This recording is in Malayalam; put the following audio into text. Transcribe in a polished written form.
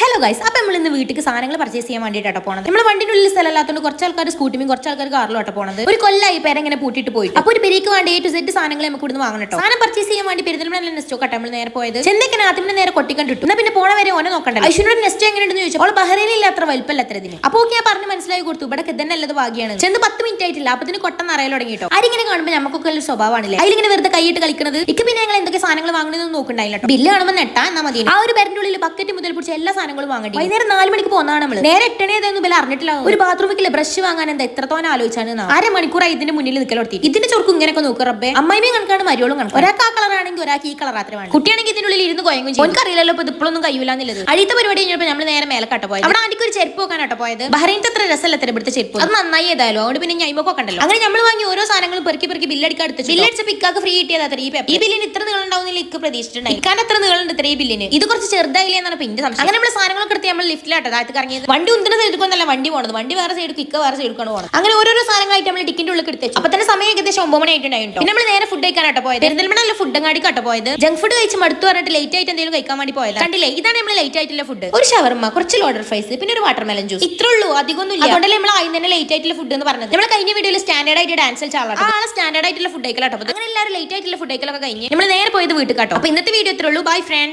ഹലോ ഗൈസ്, അപ്പോൾ നമ്മൾ ഇന്ന് വീട്ടിലേക്ക് സാധനങ്ങൾ പർച്ചേസ് ചെയ്യാൻ വേണ്ടിയിട്ടാണ് പോകുന്നത്. നമ്മൾ വണ്ടിനുള്ളിൽ സ്ഥലമില്ലാത്തതുകൊണ്ട് കുറച്ച് ആൾക്കാർ സ്കൂട്ടിയും കുറച്ച് ആൾക്കാർ കാറിലോട്ട് പോകുന്നത്. ഒരു കൊല്ലായി പേരെങ്ങനെ പൂട്ടിയിട്ട് പോയിട്ട്. അപ്പോൾ ഒരു പെരിക്ക് വേണ്ടി A to Z സാധനങ്ങൾ നമുക്ക് ഇവിടുന്ന് വാങ്ങണം കേട്ടോ. സാധനം പർച്ചേസ് ചെയ്യാൻ വേണ്ടി പെരുന്തൽമണ്ണ നെസ്റ്റോ കട്ടെ നമ്മൾ നേരെ പോയത്. ചെന്നൈക്ക് ആദ്യം നേരെ കൊട്ടിക്കണ്ടിട്ടു. എന്നാൽ പിന്നെ പോണ വരെ ഓനെ നോക്കണ്ടല്ലോ. ഐശ്വര്യ നെസ്റ്റോ എങ്ങനെയുണ്ടെന്ന് ചോദിച്ചു. അവൾ ബഹ്റൈനിൽ അത്ര വലിപ്പമല്ല അത്ര ഇതിന്. അപ്പോൾ ഞാൻ പറഞ്ഞ് മനസ്സിലാക്കി കൊടുത്തു. ഇവിടെ തന്നെ അല്ലത് ഭാഗ്യമാണ്. ചെന്ന് 10 മിനിറ്റ് ആയിട്ടില്ല, അപ്പത്തിന് കൊട്ടെന്ന് അറിയാൻ തുടങ്ങിട്ടോ. ആരിങ്ങനെ കാണുമ്പോൾ നമുക്കൊക്കെ ഒരു സ്വഭാവമാണല്ലേ. അതിലിങ്ങനെ വെറുതെ കൈയിട്ട് കളിക്കുന്നത്. ഇക്ക് പിന്നെ ഞങ്ങൾ എന്തൊക്കെ സാധനങ്ങൾ വാങ്ങണമെന്ന് നോക്കണ്ടായില്ല. ബില്ല് കാണുമ്പോൾ നെട്ടാ എന്നാ മതി. ആ ഒരു ബെറിന്റെ ഉള്ളിൽ ബക്കറ്റ് മുതൽ പിടിച്ച എല്ലാ സാധനങ്ങളും വാങ്ങി. വൈകുന്നേരം 4 മണിക്ക് പോകുന്നതാണ് നമ്മൾ. നേരെ 8 ബല അറിഞ്ഞിട്ടില്ല. ഒരു ബാത്റൂമിൽ ബ്രഷ് വാങ്ങാൻ എന്താ എത്രത്തോളം ആലോചിച്ചാണ്. 1/2 മണിക്കൂറായി ഇതിന്റെ മുന്നിൽ നിൽക്കലോർത്തി. ഇതിന്റെ ചൊറുക്കും ഇങ്ങനെയൊക്കെ നോക്കുക റബ്ബേ. അമ്മായിയും കണക്കാണ് മരിയോളും കണക്ക്. ഒരാൾക്ക് ആ കളറാണെങ്കിൽ ഒരാൾക്ക് ഈ കളർ അത്രയാണ്. കുട്ടിയാണെങ്കിൽ ഇതിനുള്ളിൽ ഇരുന്ന് കൊയങ്ങും ചെയ്യും. എനിക്കറിയില്ലല്ലോ ഇപ്പൊ ഇപ്പോഴൊന്നും കഴിയില്ലാന്നുള്ളത്. അടുത്ത പരിപാടി കഴിഞ്ഞപ്പോൾ നമ്മൾ നേരെ മേലക്കാട്ട് പോയത്. അവിടെ ആദ്യം ഒരു ചെരുപ്പ് വെക്കാനാട്ടോ പോയത്. ബഹ്റൈനത്തെ അത്ര രസമല്ല അത്ര ഇവിടുത്തെ ചെരുപ്പ്. അത് നന്നായി ഏതായാലും അതുകൊണ്ട് പിന്നെ ഞൈമൊക്കെ കണ്ടല്ലോ. അങ്ങനെ നമ്മൾ വാങ്ങി ഓരോ സാധനങ്ങളും പെറുക്കി ബില്ലടിക്കാൻ എടുത്ത് ബില്ലടിച്ച പിക്കാക്ക് ഫ്രീ കിട്ടിയത് അത്ര. ഈ ബില്ലിന് ഇത്ര നീളം ഉണ്ടാവുന്നില്ല ഇക്ക് പ്രതീക്ഷിച്ചിട്ടുണ്ടായി. ഇക്കാൻ എത്ര നീളുണ്ട് ഇത്ര ഈ ബില്ലിന്. ഇത് കുറച്ച് ചെറുതായില്ലേ എന്നാണ് പിന്നെ സംശയം. അങ്ങനെ നമ്മൾ സാധനങ്ങളൊക്കെ എടുത്ത് നമ്മൾ ലിഫ്റ്റിലാട്ടോ താഴത്ത് ഇറങ്ങിയത്. വണ്ടി ഉന്തുന്ന സൈഡിൽ വണ്ടി പോകണത്. വണ്ടി വേറെ സൈഡ് ഇക്ക വേറെ സൈഡിൽ പോകണം. അങ്ങനെ ഓരോരോ സാധനങ്ങളായിട്ട് നമ്മൾ ടിക്കറ്റ് ഉള്ളിൽ എടുത്തു. അപ്പൊ തന്നെ സമയം ഏകദേശം 9 മണി ആയിട്ടുണ്ടായിട്ടോ. പിന്നെ നമ്മൾ നേരെ ഫുഡ് കഴിക്കാനാട്ടോ പോയത്. പെരുന്തൽമണ്ണ ഫുഡ് അങ്ങാടിക്കാട്ടോ പോയത്. ജങ്ക് ഫുഡ് കഴിച്ച് മടുത്തു പറഞ്ഞിട്ട് ലേറ്റ് ആയിട്ട് എന്തെങ്കിലും കഴിക്കാൻ വേണ്ടി പോയത്. കണ്ടില്ലേ, ഇതാണ് നമ്മൾ ലേറ്റ് ആയിട്ടുള്ള ഫുഡ്. ഒരു ഷവർമ്മ, കുറച്ച് ലോഡർ ഫ്രൈസ്, പിന്നെ ഒരു വാട്ടർമെലൻ ജ്യൂസ്. ഇത്രേ ഉള്ളൂ, അധികമൊന്നും ഇല്ല. അതുകൊണ്ടല്ലേ നമ്മൾ ആദ്യം തന്നെ ലേറ്റ് ആയിട്ടുള്ള ഫുഡ് എന്ന് പറഞ്ഞത്. നമ്മൾ കഴിഞ്ഞ വീഡിയോയിൽ സ്റ്റാൻഡേർഡ് ആയിട്ട് ഡാൻസ് കളിച്ചാളാണ്. ആ സ്റ്റാൻഡേർഡ് ആയിട്ടുള്ള ഫുഡ് കഴിക്കലാട്ടോ. അങ്ങനെ എല്ലാവരും ലേറ്റ് ആയിട്ടുള്ള ഫുഡ് കഴിക്കലൊക്കെ കഴിഞ്ഞ് നമ്മൾ നേരെ പോയത് വീട്ടിൽ കാട്ടോ. അപ്പൊ ഇന്നത്തെ വീഡിയോ ഇത്രേ ഉള്ളൂ. Bye friends.